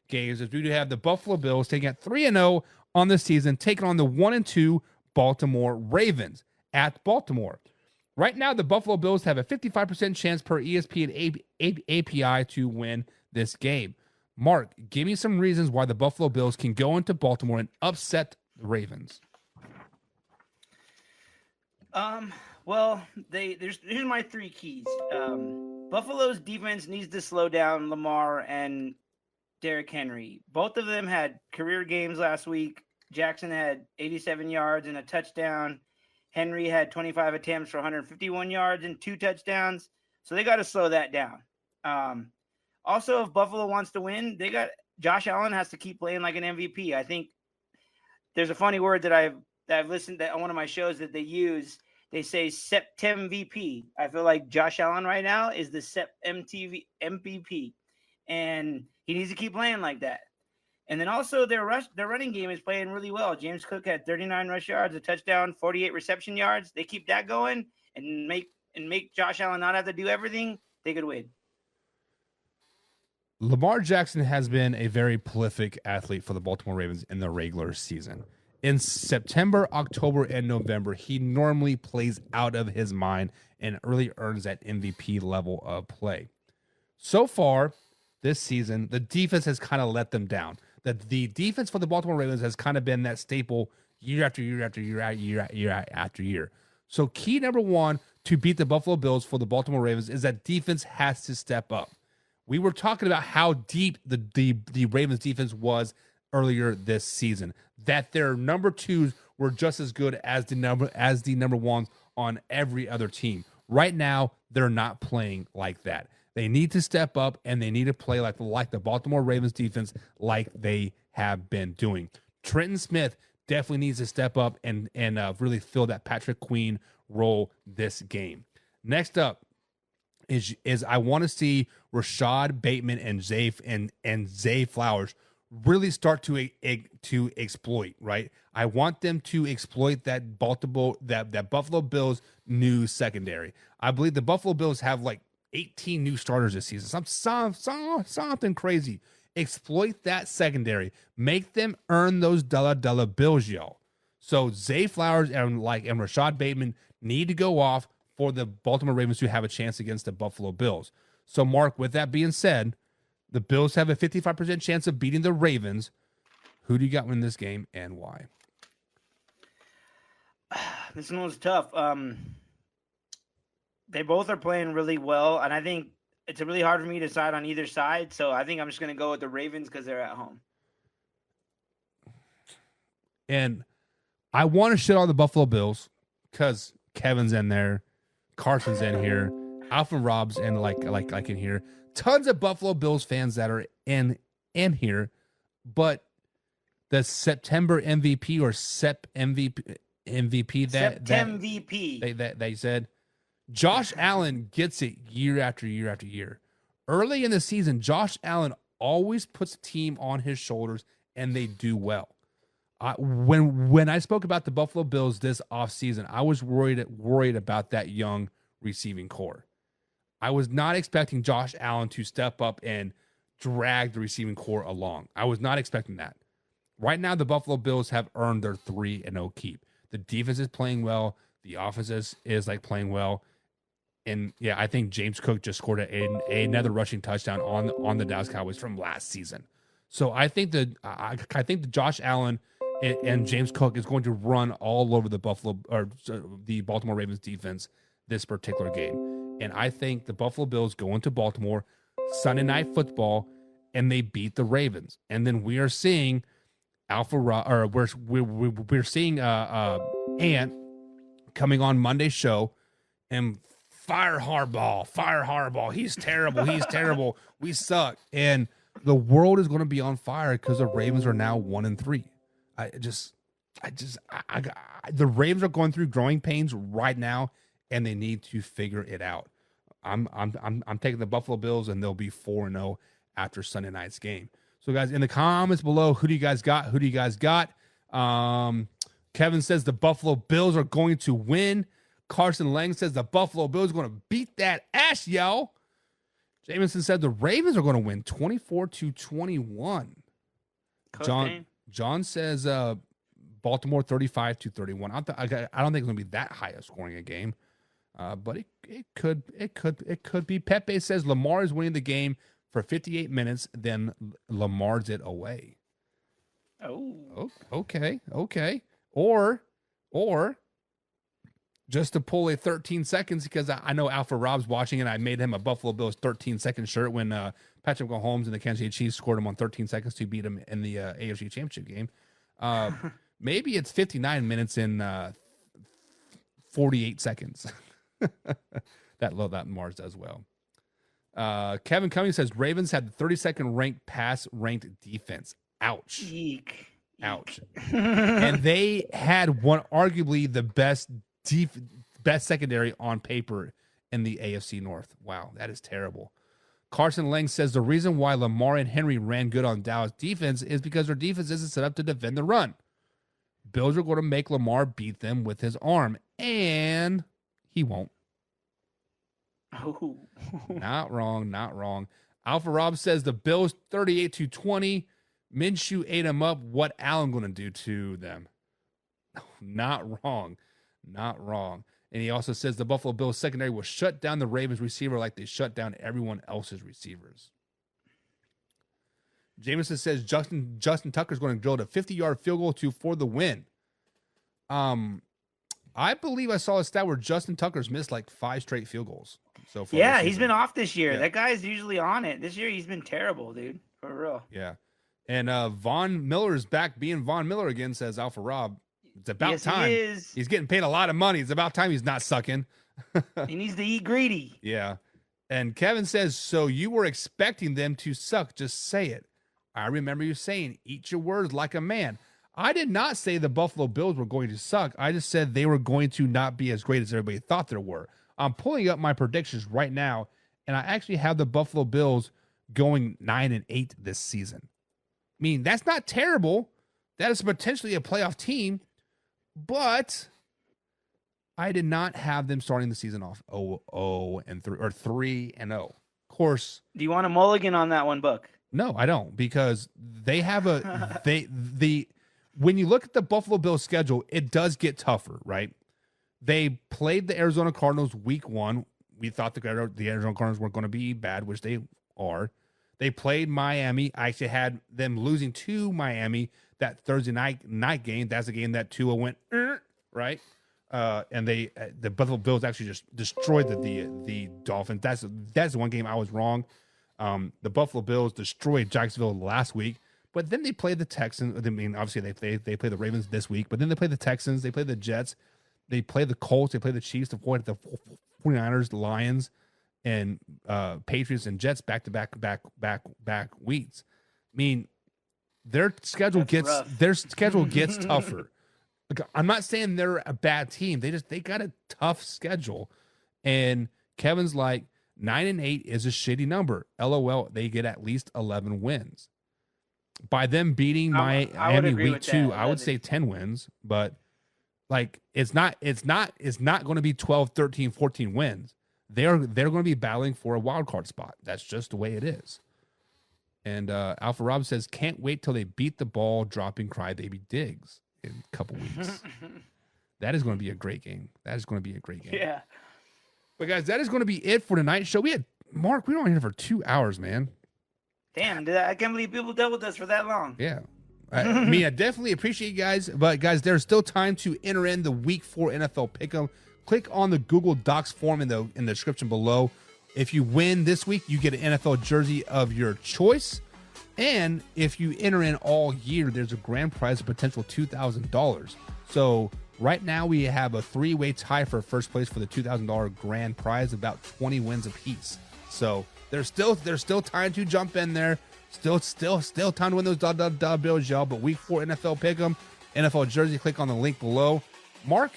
games as we do have the Buffalo Bills taking at 3-0 on the season, taking on the 1-2 Baltimore Ravens at Baltimore. Right now, the Buffalo Bills have a 55% chance per ESPN API to win this game. Mark, give me some reasons why the Buffalo Bills can go into Baltimore and upset the Ravens. Well, here's my three keys. Buffalo's defense needs to slow down Lamar and Derrick Henry. Both of them had career games last week. Jackson had 87 yards and a touchdown. Henry had 25 attempts for 151 yards and 2 touchdowns. So they got to slow that down. Also, if Buffalo wants to win, Josh Allen has to keep playing like an MVP. I think there's a funny word that I've listened to on one of my shows that they use. They say Septem VP. I feel like Josh Allen right now is the MTV MVP, and he needs to keep playing like that. And then also their running game is playing really well. James Cook had 39 rush yards, a touchdown, 48 reception yards. They keep that going and make Josh Allen not have to do everything. They could win. Lamar Jackson has been a very prolific athlete for the Baltimore Ravens in the regular season. In September, October, and November, he normally plays out of his mind and early earns that MVP level of play. So far this season, the defense has kind of let them down. The defense for the Baltimore Ravens has kind of been that staple year after year after year after year. So key number one to beat the Buffalo Bills for the Baltimore Ravens is that defense has to step up. We were talking about how deep the Ravens defense was earlier this season, that their number twos were just as good as the number ones on every other team. Right now, they're not playing like that. They need to step up and they need to play like the Baltimore Ravens defense like they have been doing. Trenton Smith definitely needs to step up and really fill that Patrick Queen role this game. Next up is I want to see Rashad Bateman and Zay Flowers really start to exploit, right? I want them to exploit that Buffalo Bills new secondary. I believe the Buffalo Bills have like 18 new starters this season. Something crazy. Exploit that secondary. Make them earn those dollar bills, yo. So Zay Flowers and Rashad Bateman need to go off for the Baltimore Ravens to have a chance against the Buffalo Bills. So, Mark, with that being said, the Bills have a 55% chance of beating the Ravens. Who do you got in this game and why? This one was tough. They both are playing really well, and I think it's really hard for me to decide on either side. So I think I'm just going to go with the Ravens because they're at home. And I want to shit on the Buffalo Bills because Kevin's in there, Carson's in here, Alvin Rob's in like in here. Tons of Buffalo Bills fans that are in here, but the September MVP or Sep MVP that they said, Josh Allen gets it year after year after year. Early in the season, Josh Allen always puts the team on his shoulders, and they do well. When I spoke about the Buffalo Bills this offseason, I was worried about that young receiving core. I was not expecting Josh Allen to step up and drag the receiving core along. I was not expecting that. Right now, the Buffalo Bills have earned their 3-0 keep. The defense is playing well. The offense is like playing well. And yeah, I think James Cook just scored another rushing touchdown on the Dallas Cowboys from last season. So I think that Josh Allen and James Cook is going to run all over the Baltimore Ravens defense this particular game. And I think the Buffalo Bills go into Baltimore Sunday Night Football and they beat the Ravens. And then we are seeing we're seeing Ant coming on Monday's show and fire Harbaugh. He's terrible. We suck. And the world is going to be on fire because the Ravens are now 1-3. The Ravens are going through growing pains right now, and they need to figure it out. I'm taking the Buffalo Bills, and they'll be 4-0 after Sunday night's game. So, guys, in the comments below, who do you guys got? Kevin says the Buffalo Bills are going to win. Carson Lang says the Buffalo Bills are going to beat that ass, yo. Jameson said the Ravens are going to win 24-21. John says Baltimore 35-31. I don't think it's going to be that high of scoring a game, but it could be. Pepe says Lamar is winning the game for 58 minutes, then Lamar's it away. Oh, okay. Or just to pull a 13 seconds, because I know Alpha Rob's watching, and I made him a Buffalo Bills 13-second shirt when Patrick Mahomes and the Kansas City Chiefs scored him on 13 seconds to beat him in the AFC Championship game. Maybe it's 59 minutes in 48 seconds. that Mars does well. Kevin Cummings says Ravens had the 32nd ranked ranked defense. Ouch. Eek. Ouch. And they had arguably the best secondary on paper in the AFC North. Wow, that is terrible. Carson Lang says the reason why Lamar and Henry ran good on Dallas defense is because their defense isn't set up to defend the run. Bills are going to make Lamar beat them with his arm, and he won't. Oh. Not wrong. Alpha Rob says the Bills 38-20. Minshew ate him up. What Allen going to do to them? Not wrong. And he also says the Buffalo Bills secondary will shut down the Ravens receiver like they shut down everyone else's receivers. Jameson says Justin Tucker's going to drill a 50-yard field goal for the win. I believe I saw a stat where Justin Tucker's missed like 5 straight field goals. So far. Yeah, he's been off this year. Yeah. That guy's usually on it. This year he's been terrible, dude. For real. Yeah. And Von Miller is back being Von Miller again, says Alpha Rob. It's about time. He's getting paid a lot of money. It's about time he's not sucking. He needs to eat greedy. Yeah. And Kevin says, so you were expecting them to suck. Just say it. I remember you saying, eat your words like a man. I did not say the Buffalo Bills were going to suck. I just said they were going to not be as great as everybody thought they were. I'm pulling up my predictions right now, and I actually have the Buffalo Bills going 9-8 this season. I mean, that's not terrible. That is potentially a playoff team, but I did not have them starting the season off 0-3 or 3-0. Of course. Do you want a mulligan on that one, Book? No, I don't, because they have when you look at the Buffalo Bills schedule, it does get tougher, right? They played the Arizona Cardinals week 1. We thought the Arizona Cardinals weren't going to be bad, which they are. They played Miami. I actually had them losing to Miami that Thursday night game. That's a game that Tua went, right? And the Buffalo Bills actually just destroyed the Dolphins. That's the one game I was wrong. The Buffalo Bills destroyed Jacksonville last week, but then they played the Texans. I mean, obviously they play the Ravens this week, but then they play the Texans. They play the Jets. They play the Colts. They play the Chiefs. The 49ers, the Lions, and Patriots and Jets back weeks. I mean, their schedule gets tougher. Like, I'm not saying they're a bad team. They got a tough schedule, and Kevin's like 9-8 is a shitty number. LOL. They get at least 11 wins. By them beating Miami week 2, I would say 10 wins, but like it's not going to be 12, 13, 14 wins. They're going to be battling for a wild card spot. That's just the way it is. And Alpha Rob says, can't wait till they beat the ball dropping crybaby Diggs in a couple weeks. That is going to be a great game. Yeah. But guys, that is going to be it for tonight's show. We were on here for 2 hours, man. Damn, I can't believe people dealt with us for that long. Yeah. I mean, I definitely appreciate you guys. But guys, there's still time to enter in the Week 4 NFL Pick'em. Click on the Google Docs form in the description below. If you win this week, you get an NFL jersey of your choice. And if you enter in all year, there's a grand prize of potential $2,000. So right now we have a 3-way tie for first place for the $2,000 grand prize, about 20 wins apiece. So there's still time to jump in there. Still time to win those dollar bills, y'all. But Week 4 NFL Pick'em, NFL jersey, click on the link below. Mark,